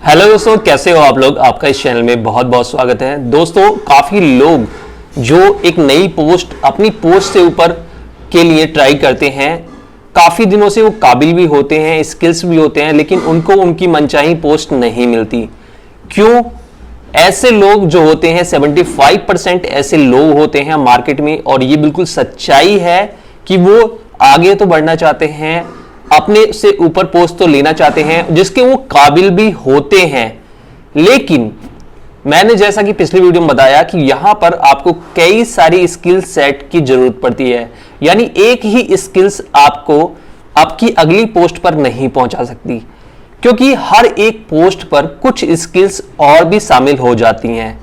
Hello दोस्तों, कैसे हो आप लोग। आपका इस चैनल में बहुत बहुत स्वागत है। दोस्तों, काफ़ी लोग जो एक नई पोस्ट अपनी पोस्ट से ऊपर के लिए ट्राई करते हैं, काफ़ी दिनों से वो काबिल भी होते हैं, स्किल्स भी होते हैं, लेकिन उनको उनकी मनचाही पोस्ट नहीं मिलती। क्यों? ऐसे लोग जो होते हैं 75% ऐसे लोग होते हैं मार्केट में, और ये बिल्कुल सच्चाई है कि वो आगे तो बढ़ना चाहते हैं, अपने से ऊपर पोस्ट तो लेना चाहते हैं, जिसके वो काबिल भी होते हैं। लेकिन मैंने जैसा कि पिछली वीडियो में बताया कि यहां पर आपको कई सारी स्किल सेट की जरूरत पड़ती है, यानी एक ही स्किल्स आपको आपकी अगली पोस्ट पर नहीं पहुंचा सकती, क्योंकि हर एक पोस्ट पर कुछ स्किल्स और भी शामिल हो जाती हैं।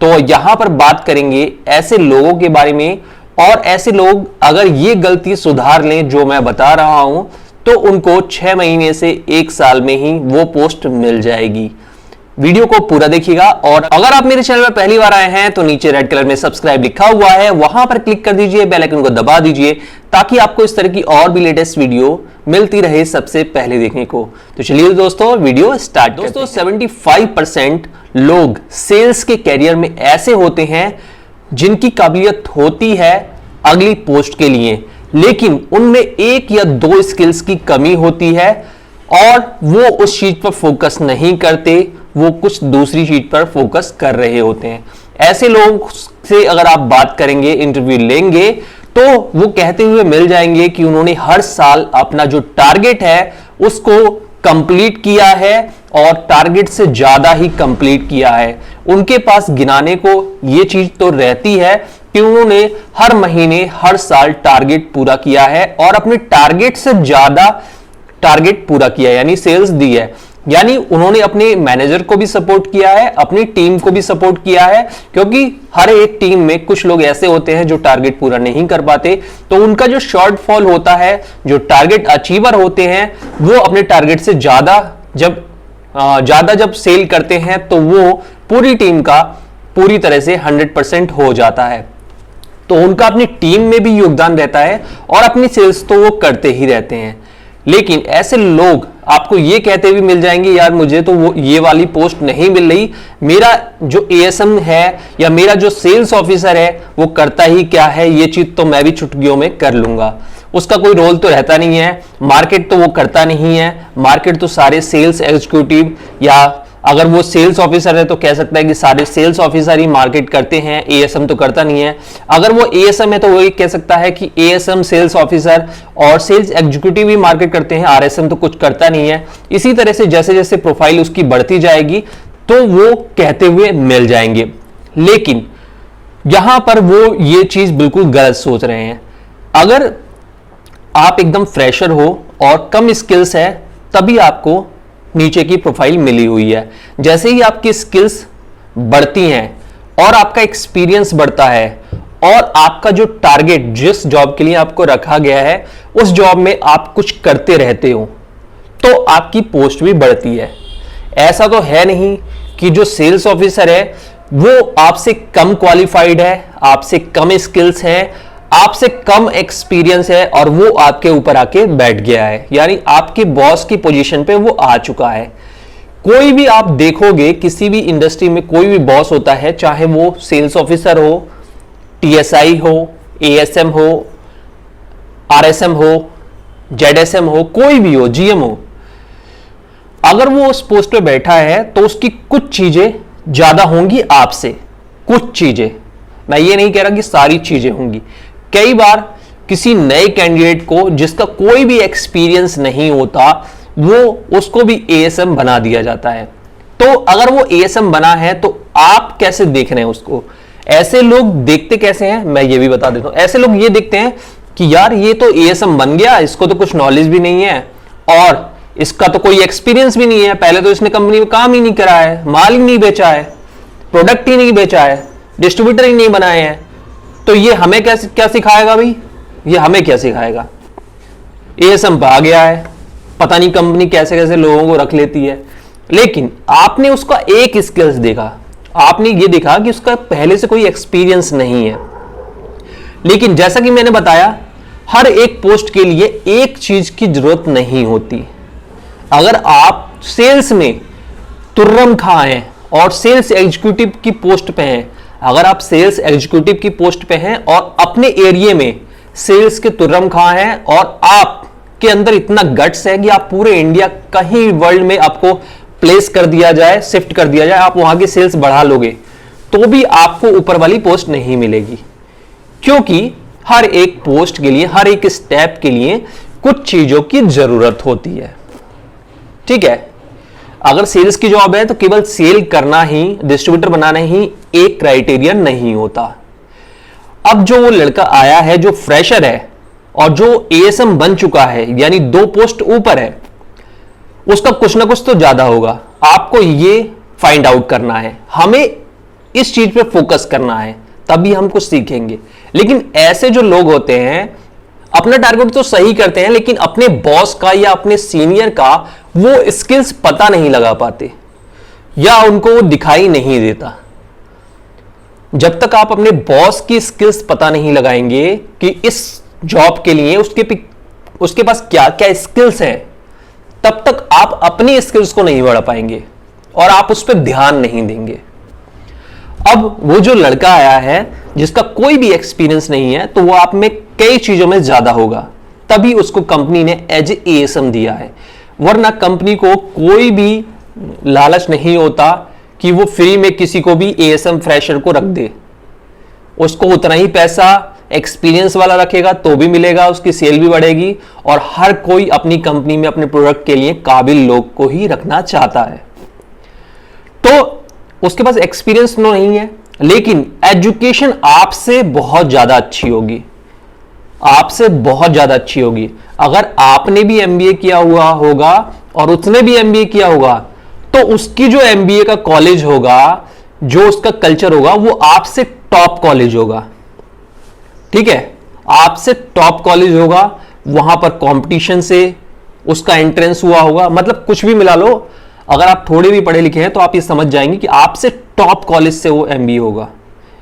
तो यहां पर बात करेंगे ऐसे लोगों के बारे में, और ऐसे लोग अगर ये गलती सुधार लें जो मैं बता रहा हूं, तो उनको 6 महीने से 1 साल में ही वो पोस्ट मिल जाएगी। वीडियो को पूरा देखिएगा, और अगर आप मेरे चैनल में पहली बार आए हैं तो नीचे रेड कलर में सब्सक्राइब लिखा हुआ है, वहां पर क्लिक कर दीजिए, बेल आइकन को दबा दीजिए, ताकि आपको इस तरह की और भी लेटेस्ट वीडियो मिलती रहे सबसे पहले देखने को। तो चलिए दोस्तों, वीडियो स्टार्ट। दोस्तों, 75% लोग सेल्स के कैरियर में ऐसे होते हैं जिनकी काबिलियत होती है अगली पोस्ट के लिए, लेकिन उनमें एक या दो स्किल्स की कमी होती है, और वो उस चीज पर फोकस नहीं करते, वो कुछ दूसरी चीज पर फोकस कर रहे होते हैं। ऐसे लोगों से अगर आप बात करेंगे, इंटरव्यू लेंगे, तो वो कहते हुए मिल जाएंगे कि उन्होंने हर साल अपना जो टारगेट है उसको कंप्लीट किया है, और टारगेट से ज्यादा ही कंप्लीट किया है। उनके पास गिनाने को ये चीज तो रहती है कि उन्होंने हर महीने हर साल टारगेट पूरा किया है, और अपने टारगेट से ज्यादा टारगेट पूरा किया है, यानी सेल्स दी है। यानी उन्होंने अपने मैनेजर को भी सपोर्ट किया है, अपनी टीम को भी सपोर्ट किया है, क्योंकि हर एक टीम में कुछ लोग ऐसे होते हैं जो टारगेट पूरा नहीं कर पाते, तो उनका जो शॉर्टफॉल होता है, जो टारगेट अचीवर होते हैं, वो अपने टारगेट से ज्यादा जब सेल करते हैं, तो वो पूरी टीम का पूरी तरह से 100% हो जाता है। तो उनका अपनी टीम में भी योगदान रहता है, और अपनी सेल्स तो वो करते ही रहते हैं। लेकिन ऐसे लोग आपको ये कहते भी मिल जाएंगे, यार मुझे तो वो ये वाली पोस्ट नहीं मिल रही, मेरा जो एएसएम है या मेरा जो सेल्स ऑफिसर है वो करता ही क्या है, ये चीज तो मैं भी चुटकियों में कर लूंगा, उसका कोई रोल तो रहता नहीं है, मार्केट तो वो करता नहीं है, मार्केट तो सारे सेल्स एग्जीक्यूटिव, या अगर वो सेल्स ऑफिसर है तो कह सकता है कि सारे सेल्स ऑफिसर ही मार्केट करते हैं, एएसएम तो करता नहीं है। अगर वो एएसएम है तो वो ये कह सकता है कि एएसएम, सेल्स ऑफिसर और सेल्स एग्जीक्यूटिव ही मार्केट करते हैं, आरएसएम तो कुछ करता नहीं है। इसी तरह से जैसे जैसे प्रोफाइल उसकी बढ़ती जाएगी तो वो कहते हुए मिल जाएंगे। लेकिन यहां पर वो ये चीज बिल्कुल गलत सोच रहे हैं। अगर आप एकदम फ्रेशर हो और कम स्किल्स है, तभी आपको नीचे की प्रोफाइल मिली हुई है। जैसे ही आपकी स्किल्स बढ़ती हैं और आपका एक्सपीरियंस बढ़ता है, और आपका जो टारगेट जिस जॉब के लिए आपको रखा गया है उस जॉब में आप कुछ करते रहते हो, तो आपकी पोस्ट भी बढ़ती है। ऐसा तो है नहीं कि जो सेल्स ऑफिसर है वो आपसे कम क्वालिफाइड है, आपसे कम स्किल्स है, आपसे कम एक्सपीरियंस है, और वो आपके ऊपर आके बैठ गया है, यानी आपके बॉस की पोजीशन पे वो आ चुका है। कोई भी आप देखोगे, किसी भी इंडस्ट्री में कोई भी बॉस होता है, चाहे वो सेल्स ऑफिसर हो, टीएसआई हो, एएसएम हो, आरएसएम हो, जेडएसएम हो, कोई भी हो, जीएम हो, अगर वो उस पोस्ट पे बैठा है तो उसकी कुछ चीजें ज्यादा होंगी आपसे। कुछ चीजें, मैं ये नहीं कह रहा कि सारी चीजें होंगी। कई बार किसी नए कैंडिडेट को जिसका कोई भी एक्सपीरियंस नहीं होता, वो उसको भी एएसएम बना दिया जाता है। तो अगर वो एएसएम बना है तो आप कैसे देख रहे हैं उसको? ऐसे लोग देखते कैसे हैं, मैं ये भी बता देता हूं। ऐसे लोग ये देखते हैं कि यार ये तो एएसएम बन गया, इसको तो कुछ नॉलेज भी नहीं है, और इसका तो कोई एक्सपीरियंस भी नहीं है, पहले तो इसने कंपनी में काम ही नहीं करा है, माल ही नहीं बेचा है, प्रोडक्ट ही नहीं बेचा है, डिस्ट्रीब्यूटर ही नहीं बनाए हैं, तो ये हमें क्या सिखाएगा भाई? ये हमें क्या सिखाएगा? एएसएम आ गया है, पता नहीं कंपनी कैसे कैसे लोगों को रख लेती है। लेकिन आपने उसका एक स्किल्स देखा, आपने ये देखा कि उसका पहले से कोई एक्सपीरियंस नहीं है। लेकिन जैसा कि मैंने बताया, हर एक पोस्ट के लिए एक चीज की जरूरत नहीं होती। अगर आप सेल्स में तुर्रम खां हैं और सेल्स एग्जीक्यूटिव की पोस्ट पे हैं, अगर आप सेल्स एग्जीक्यूटिव की पोस्ट पे हैं और अपने एरिया में सेल्स के तुर्रम खां हैं और आपके अंदर इतना गट्स है कि आप पूरे इंडिया कहीं वर्ल्ड में आपको प्लेस कर दिया जाए, शिफ्ट कर दिया जाए, आप वहां की सेल्स बढ़ा लोगे तो भी आपको ऊपर वाली पोस्ट नहीं मिलेगी, क्योंकि हर एक पोस्ट के लिए, हर एक स्टेप के लिए कुछ चीजों की जरूरत होती है। ठीक है, अगर सेल्स की जॉब है तो केवल सेल करना ही, डिस्ट्रीब्यूटर बनाना ही एक क्राइटेरिया नहीं होता। अब जो वो लड़का आया है जो फ्रेशर है और जो एएसएम बन चुका है, यानी 2 पोस्ट ऊपर है, उसका कुछ ना कुछ तो ज्यादा होगा। आपको ये फाइंड आउट करना है, हमें इस चीज पे फोकस करना है, तभी हम कुछ सीखेंगे। लेकिन ऐसे जो लोग होते हैं अपना टारगेट तो सही करते हैं, लेकिन अपने बॉस का या अपने सीनियर का वो स्किल्स पता नहीं लगा पाते या उनको वो दिखाई नहीं देता। जब तक आप अपने बॉस की स्किल्स पता नहीं लगाएंगे कि इस जॉब के लिए उसके पास क्या क्या स्किल्स हैं, तब तक आप अपनी स्किल्स को नहीं बढ़ा पाएंगे और आप उस पर ध्यान नहीं देंगे। अब वो जो लड़का आया है जिसका कोई भी एक्सपीरियंस नहीं है, तो वो आप में कई चीजों में ज्यादा होगा, तभी उसको कंपनी ने एज एएसएम दिया है। वरना कंपनी को कोई भी लालच नहीं होता कि वो फ्री में किसी को भी एएसएम फ्रेशर को रख दे। उसको उतना ही पैसा एक्सपीरियंस वाला रखेगा तो भी मिलेगा, उसकी सेल भी बढ़ेगी और हर कोई अपनी कंपनी में अपने प्रोडक्ट के लिए काबिल लोग को ही रखना चाहता है। तो उसके पास एक्सपीरियंस नहीं है, लेकिन एजुकेशन आपसे बहुत ज्यादा अच्छी होगी, आपसे बहुत ज्यादा अच्छी होगी। अगर आपने भी एमबीए किया हुआ होगा और उसने भी एमबीए किया होगा, तो उसकी जो एमबीए का कॉलेज होगा, जो उसका कल्चर होगा, वो आपसे टॉप कॉलेज होगा। ठीक है, आपसे टॉप कॉलेज होगा, वहां पर कंपटीशन से उसका एंट्रेंस हुआ होगा, मतलब कुछ भी मिला लो। अगर आप थोड़े भी पढ़े लिखे हैं तो आप ये समझ जाएंगे कि आपसे टॉप कॉलेज से वो एमबीए होगा।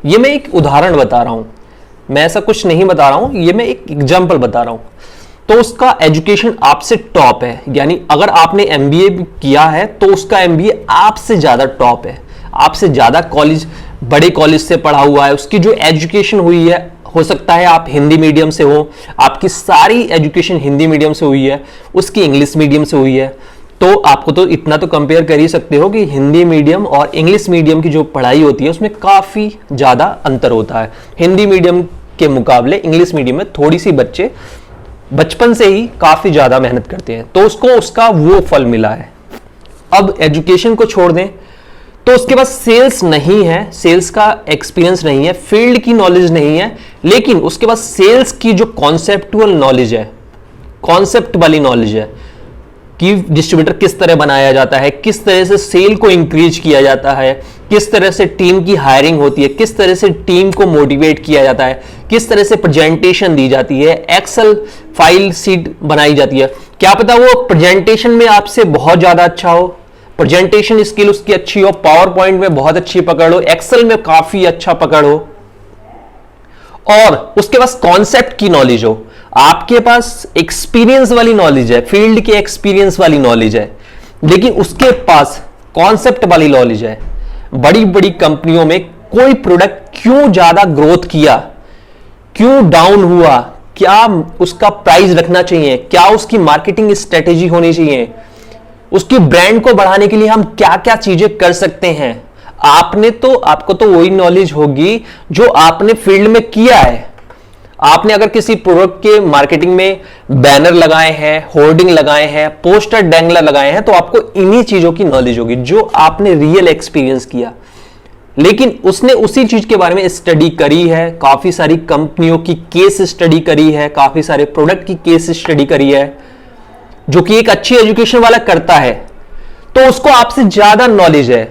ये मैं एक उदाहरण बता रहा हूं, मैं ऐसा कुछ नहीं बता रहा हूं, ये मैं एक एग्जांपल बता रहा हूं। तो उसका एजुकेशन आपसे टॉप है, यानी अगर आपने एमबीए किया है तो उसका एमबीए आपसे ज्यादा टॉप है, आपसे ज्यादा कॉलेज, बड़े कॉलेज से पढ़ा हुआ है। उसकी जो एजुकेशन हुई है, हो सकता है आप हिंदी मीडियम से हो, आपकी सारी एजुकेशन हिंदी मीडियम से हुई है, उसकी इंग्लिश मीडियम से हुई है, तो आपको तो इतना तो कंपेयर कर ही सकते हो कि हिंदी मीडियम और इंग्लिश मीडियम की जो पढ़ाई होती है उसमें काफी ज्यादा अंतर होता है। हिंदी मीडियम के मुकाबले इंग्लिश मीडियम में थोड़ी सी बच्चे बचपन से ही काफी ज्यादा मेहनत करते हैं, तो उसको उसका वो फल मिला है। अब एजुकेशन को छोड़ दें तो उसके पास सेल्स नहीं है, सेल्स का एक्सपीरियंस नहीं है, फील्ड की नॉलेज नहीं है, लेकिन उसके पास सेल्स की जो कॉन्सेप्टुअल नॉलेज है, कॉन्सेप्ट वाली नॉलेज है कि डिस्ट्रीब्यूटर किस तरह बनाया जाता है, किस तरह से सेल को इंक्रीज किया जाता है, किस तरह से टीम की हायरिंग होती है, किस तरह से टीम को मोटिवेट किया जाता है, किस तरह से प्रेजेंटेशन दी जाती है, एक्सेल फाइल सीट बनाई जाती है। क्या पता वो प्रेजेंटेशन में आपसे बहुत ज्यादा अच्छा हो, प्रेजेंटेशन स्किल उसकी अच्छी हो, पावर पॉइंट में बहुत अच्छी पकड़ हो, एक्सेल में काफी अच्छा पकड़ हो, और उसके पास कॉन्सेप्ट की नॉलेज हो। आपके पास एक्सपीरियंस वाली नॉलेज है, फील्ड के एक्सपीरियंस वाली नॉलेज है, लेकिन उसके पास कॉन्सेप्ट वाली नॉलेज है। बड़ी बड़ी कंपनियों में कोई प्रोडक्ट क्यों ज्यादा ग्रोथ किया, क्यों डाउन हुआ, क्या उसका प्राइस रखना चाहिए, क्या उसकी मार्केटिंग स्ट्रेटेजी होनी चाहिए, उसकी ब्रांड को बढ़ाने के लिए हम क्या क्या चीजें कर सकते हैं, आपको तो वही नॉलेज होगी जो आपने फील्ड में किया है। आपने अगर किसी प्रोडक्ट के मार्केटिंग में बैनर लगाए हैं, होर्डिंग लगाए हैं, पोस्टर डैंगलर लगाए हैं, तो आपको इन्हीं चीजों की नॉलेज होगी जो आपने रियल एक्सपीरियंस किया। लेकिन उसने उसी चीज के बारे में स्टडी करी है, काफी सारी कंपनियों की केस स्टडी करी है, काफी सारे प्रोडक्ट की केस स्टडी करी है, जो कि एक अच्छी एजुकेशन वाला करता है, तो उसको आपसे ज्यादा नॉलेज है।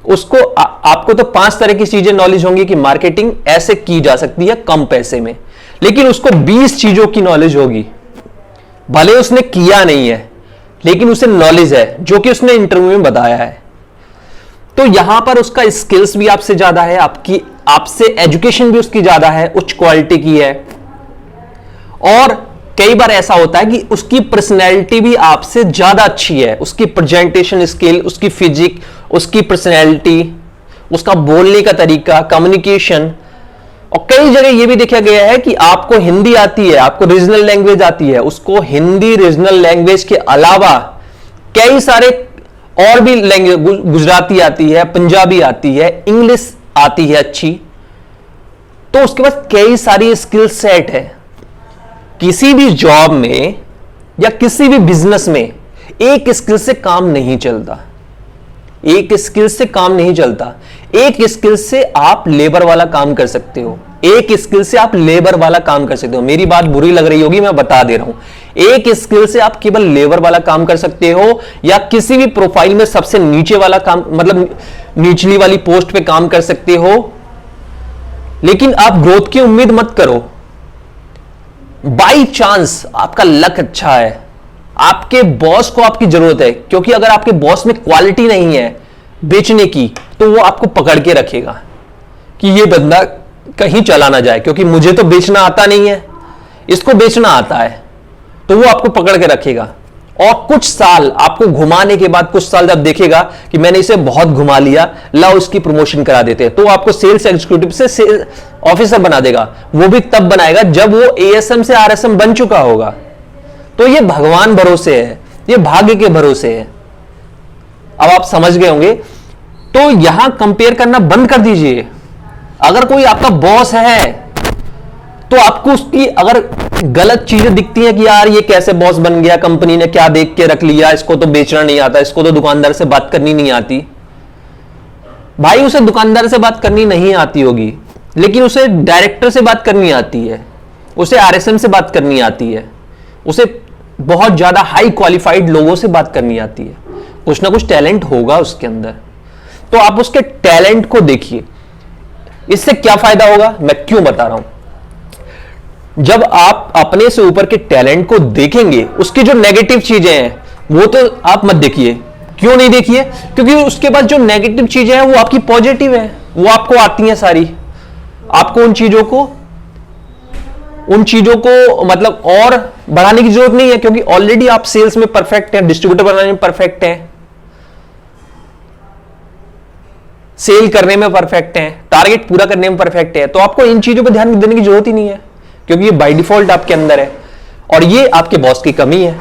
उसको आपको तो 5 तरह की चीजें नॉलेज होंगी कि मार्केटिंग ऐसे की जा सकती है कम पैसे में, लेकिन उसको 20 चीजों की नॉलेज होगी। भले उसने किया नहीं है, लेकिन उसे नॉलेज है, जो कि उसने इंटरव्यू में बताया है। तो यहां पर उसका स्किल्स भी आपसे ज्यादा है, आपसे एजुकेशन भी उसकी ज्यादा है, उच्च क्वालिटी की है, और कई बार ऐसा होता है कि उसकी पर्सनैलिटी भी आपसे ज्यादा अच्छी है, उसकी प्रेजेंटेशन स्किल, उसकी फिजिक, उसकी पर्सनैलिटी, उसका बोलने का तरीका, कम्युनिकेशन। और कई जगह यह भी देखा गया है कि आपको हिंदी आती है, आपको रीजनल लैंग्वेज आती है, उसको हिंदी रीजनल लैंग्वेज के अलावा कई सारे और भी लैंग्वेज, गुजराती आती है, पंजाबी आती है, इंग्लिश आती है अच्छी, तो उसके पास कई सारी स्किल सेट है। किसी भी जॉब में या किसी भी बिजनेस में एक स्किल से काम नहीं चलता, एक स्किल से काम नहीं चलता। एक स्किल से आप लेबर वाला काम कर सकते हो, एक स्किल से आप लेबर वाला काम कर सकते हो। मेरी बात बुरी लग रही होगी, मैं बता दे रहा हूं। एक स्किल से आप केवल लेबर वाला काम कर सकते हो या किसी भी प्रोफाइल में सबसे नीचे वाला काम, मतलब निचली वाली पोस्ट पे काम कर सकते हो, लेकिन आप ग्रोथ की उम्मीद मत करो। बाई चांस आपका लक अच्छा है, आपके बॉस को आपकी जरूरत है, क्योंकि अगर आपके बॉस में क्वालिटी नहीं है बेचने की तो वो आपको पकड़ के रखेगा कि ये बंदा कहीं चला ना जाए, क्योंकि मुझे तो बेचना आता नहीं है, इसको बेचना आता है, तो वो आपको पकड़ के रखेगा। और कुछ साल आपको घुमाने के बाद, कुछ साल जब देखेगा कि मैंने इसे बहुत घुमा लिया, लाओ उसकी प्रमोशन करा देते हैं, तो आपको सेल्स एग्जीक्यूटिव से सेल्स ऑफिसर बना देगा। वो भी तब बनाएगा जब वो एएसएम से आरएसएम बन चुका होगा। तो ये भगवान भरोसे है, ये भाग्य के भरोसे है। अब आप समझ गए होंगे। तो यहां कंपेयर करना बंद कर दीजिए। अगर कोई आपका बॉस है तो आपको उसकी अगर गलत चीजें दिखती हैं कि यार ये कैसे बॉस बन गया, कंपनी ने क्या देख के रख लिया, इसको तो बेचना नहीं आता, इसको तो दुकानदार से बात करनी नहीं आती। भाई उसे दुकानदार से बात करनी नहीं आती होगी, लेकिन उसे डायरेक्टर से बात करनी आती है, उसे आरएसएम से बात करनी आती है, उसे बहुत ज्यादा हाई क्वालिफाइड लोगों से बात करनी आती है। कुछ ना कुछ टैलेंट होगा उसके अंदर, तो आप उसके टैलेंट को देखिए। इससे क्या फायदा होगा मैं क्यों बता रहा हूं। जब आप अपने से ऊपर के टैलेंट को देखेंगे, उसकी जो नेगेटिव चीजें हैं वो तो आप मत देखिए। क्यों नहीं देखिए? क्योंकि उसके बाद जो नेगेटिव चीजें हैं वो आपकी पॉजिटिव है, वो आपको आती हैं सारी। आपको उन चीजों को मतलब और बढ़ाने की जरूरत नहीं है, क्योंकि ऑलरेडी आप सेल्स में परफेक्ट हैं, डिस्ट्रीब्यूटर बनाने में परफेक्ट हैं, सेल करने में परफेक्ट हैं, टारगेट पूरा करने में परफेक्ट है। तो आपको इन चीजों पर ध्यान देने की जरूरत ही नहीं है, क्योंकि ये बाय डिफॉल्ट आपके अंदर है और ये आपके बॉस की कमी है।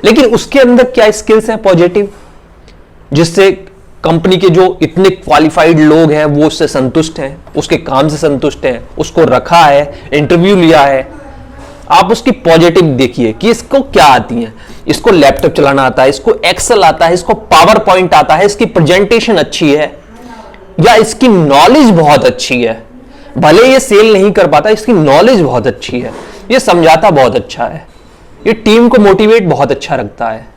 लेकिन उसके अंदर क्या स्किल्स हैं पॉजिटिव, जिससे कंपनी के जो इतने क्वालिफाइड लोग हैं वो उससे संतुष्ट हैं, उसके काम से संतुष्ट हैं, उसको रखा है, इंटरव्यू लिया है। आप उसकी पॉजिटिव देखिए कि इसको क्या आती है। इसको लैपटॉप चलाना आता है, इसको एक्सेल आता है, इसको पावर पॉइंट आता है, इसकी प्रेजेंटेशन अच्छी है, या इसकी नॉलेज बहुत अच्छी है। भले ये सेल नहीं कर पाता, इसकी नॉलेज बहुत अच्छी है, ये समझाता बहुत अच्छा है, ये टीम को मोटिवेट बहुत अच्छा रखता है,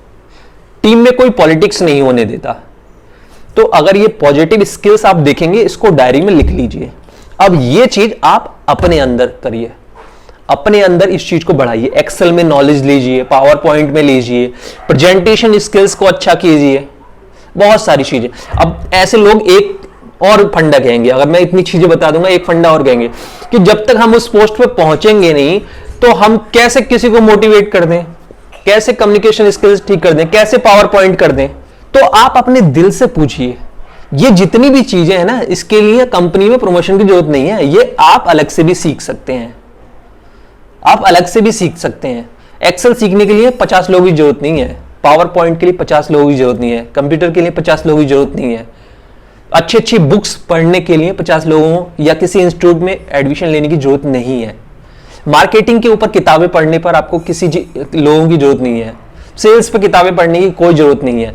टीम में कोई पॉलिटिक्स नहीं होने देता। तो अगर ये पॉजिटिव स्किल्स आप देखेंगे, इसको डायरी में लिख लीजिए। अब ये चीज आप अपने अंदर करिए, अपने अंदर इस चीज को बढ़ाइए। एक्सेल में नॉलेज लीजिए, पावर पॉइंट में लीजिए, प्रेजेंटेशन स्किल्स को अच्छा कीजिए, बहुत सारी चीजें। अब ऐसे लोग एक और फंडा कहेंगे, अगर मैं इतनी चीजें बता दूंगा, एक फंडा और कहेंगे कि जब तक हम उस पोस्ट पे पहुंचेंगे नहीं तो हम कैसे किसी को मोटिवेट कर दें, कैसे कम्युनिकेशन स्किल्स ठीक कर दें, कैसे पावर पॉइंट कर दें। तो आप अपने दिल से पूछिए। ये जितनी भी चीजें हैं ना, इसके लिए कंपनी में प्रमोशन की जरूरत नहीं है, ये आप अलग से भी सीख सकते हैं, आप अलग से भी सीख सकते हैं। एक्सेल सीखने के लिए 50 लोगों की जरूरत नहीं है, पावर पॉइंट के लिए 50 लोगों की जरूरत नहीं है, कंप्यूटर के लिए 50 लोगों की जरूरत नहीं है, अच्छी अच्छी बुक्स पढ़ने के लिए 50 लोगों या किसी इंस्टीट्यूट में एडमिशन लेने की जरूरत नहीं है, मार्केटिंग के ऊपर किताबें पढ़ने पर आपको किसी लोगों की जरूरत नहीं है, सेल्स पर किताबें पढ़ने की कोई जरूरत नहीं है,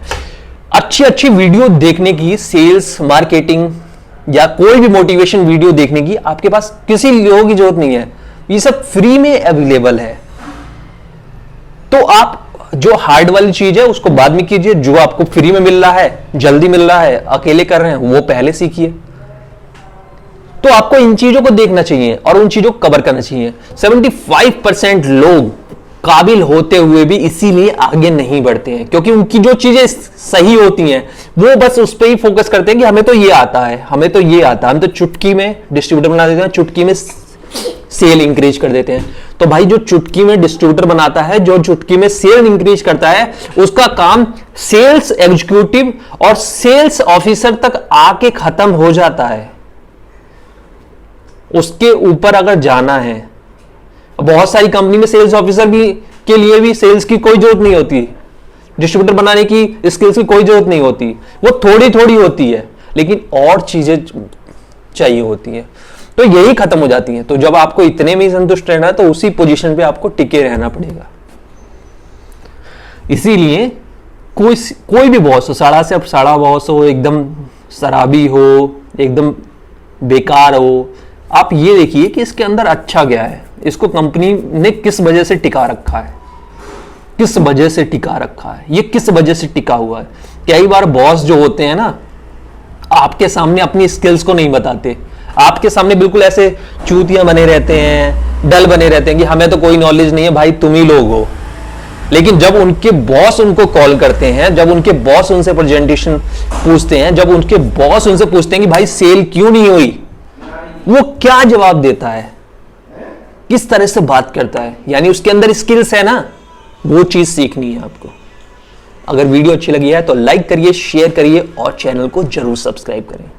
अच्छी अच्छी वीडियो देखने की, सेल्स मार्केटिंग या कोई भी मोटिवेशन वीडियो देखने की आपके पास किसी लोगों की जरूरत नहीं है, ये सब फ्री में अवेलेबल है। तो आप जो हार्ड वाली चीज है उसको बाद में कीजिए, जो आपको फ्री में मिल रहा है, जल्दी मिल रहा है, अकेले कर रहे हैं, वो पहले सीखिए। तो आपको इन चीजों को देखना चाहिए और उन चीजों को कवर करना चाहिए। 75% लोग काबिल होते हुए भी इसीलिए आगे नहीं बढ़ते हैं, क्योंकि उनकी जो चीजें सही होती हैं वो बस उस पर ही फोकस करते हैं कि हमें तो ये आता है, हमें तो ये आता है, हम तो चुटकी में डिस्ट्रीब्यूटर बना देते हैं, चुटकी में सेल इंक्रीज कर देते हैं। तो भाई जो चुटकी में डिस्ट्रीब्यूटर बनाता है, जो चुटकी में सेल इंक्रीज करता है, उसका काम सेल्स एग्जीक्यूटिव और सेल्स ऑफिसर तक आके खत्म हो जाता है। उसके ऊपर अगर जाना है, बहुत सारी कंपनी में सेल्स ऑफिसर भी के लिए भी सेल्स की कोई जरूरत नहीं होती, डिस्ट्रीब्यूटर बनाने की स्किल्स की कोई जरूरत नहीं होती, वो थोड़ी थोड़ी होती है, लेकिन और चीजें चाहिए होती है, तो यही खत्म हो जाती है। तो जब आपको इतने में ही संतुष्ट रहना है तो उसी पोजीशन पे आपको टिके रहना पड़ेगा। इसीलिए कोई भी बॉस हो, साड़ा से अब साड़ा बॉस हो, एकदम शराबी हो, एकदम बेकार हो, आप ये देखिए कि इसके अंदर अच्छा क्या है, इसको कंपनी ने किस वजह से टिका रखा है, किस वजह से टिका रखा है, ये किस वजह से टिका हुआ है। कई बार बॉस जो होते हैं ना, आपके सामने अपनी स्किल्स को नहीं बताते, आपके सामने बिल्कुल ऐसे चूतियां बने रहते हैं, डल बने रहते हैं कि हमें तो कोई नॉलेज नहीं है, भाई तुम ही लोग हो। लेकिन जब उनके बॉस उनको कॉल करते हैं, जब उनके बॉस उनसे प्रेजेंटेशन पूछते हैं, जब उनके बॉस उनसे पूछते हैं कि भाई सेल क्यों नहीं हुई, वो क्या जवाब देता है, किस तरह से बात करता है, यानी उसके अंदर स्किल्स है ना, वो चीज सीखनी है आपको। अगर वीडियो अच्छी लगी है तो लाइक करिए, शेयर करिए और चैनल को जरूर सब्सक्राइब करें।